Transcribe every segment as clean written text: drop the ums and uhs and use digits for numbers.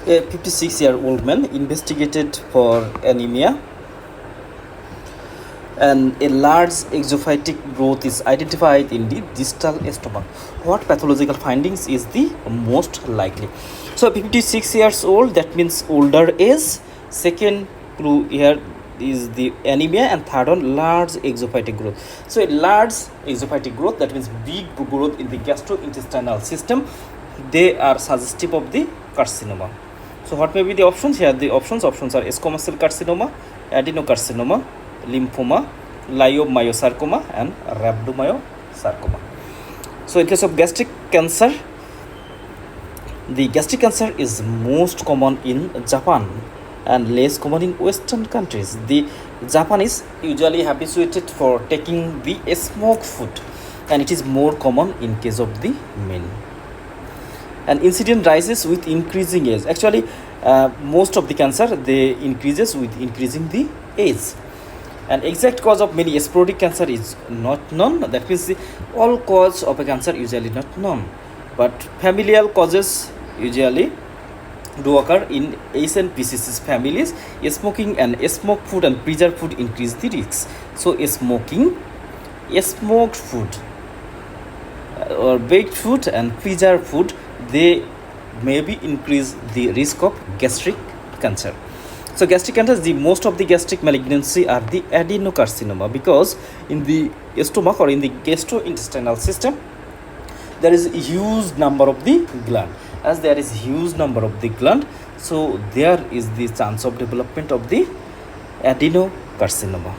A 56-year-old man investigated for anemia, and a large exophytic growth is identified in the distal stomach. What pathological findings is the most likely? So 56 years old, that means older age. Second clue here is the anemia, and third one, large exophytic growth. So a large exophytic growth, that means big growth in the gastrointestinal system, they are suggestive of the carcinoma. So what may be the options? Here the options are squamous cell carcinoma, adenocarcinoma, lymphoma, leiomyosarcoma, and rhabdomyosarcoma. So in case of gastric cancer, the gastric cancer is most common in Japan and less common in Western countries. The Japan is usually habituated for taking the smoked food, and it is more common in case of the men. And incidence rises with increasing age. Actually, most of the cancer, they increases with increasing the age. And exact cause of many sporadic cancer is not known. That means all cause of a cancer usually not known, but familial causes usually do occur in Ace and PCC's families. Smoking and smoked food and preserved food increase the risks. So smoking, smoked food, or baked food and preserved food, they maybe increase the risk of gastric cancer. So gastric cancer, the most of the gastric malignancy are the adenocarcinoma, because in the stomach or in the gastrointestinal system there is a huge number of the gland. As there is huge number of the gland, so there is the chance of development of the adenocarcinoma.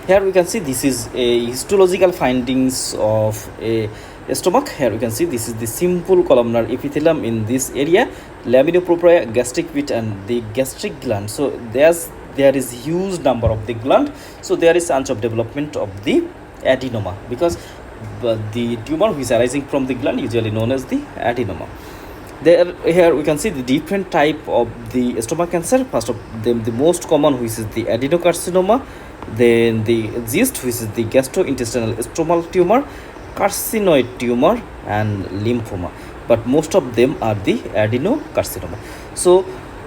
Here we can see this is a histological findings of a stomach. Here we can see this is the simple columnar epithelium in this area, laminopropria, gastric pit, and the gastric gland. So there is huge number of the gland, so there is chance of development of the adenoma, because the tumor which is arising from the gland usually known as the adenoma. Here we can see the different type of the stomach cancer. First of them, the most common, which is the adenocarcinoma, then the GIST, which is the gastrointestinal stromal tumor, carcinoid tumor, and lymphoma. But most of them are the adenocarcinoma. So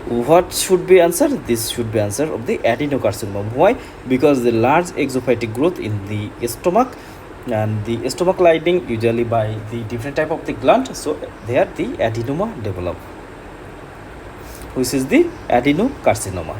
what should be answer? This should be answer of the adenocarcinoma. Why? Because the large exophytic growth in the stomach, and the stomach lining usually by the different type of the gland, so there the adenoma develop, which is the adenocarcinoma.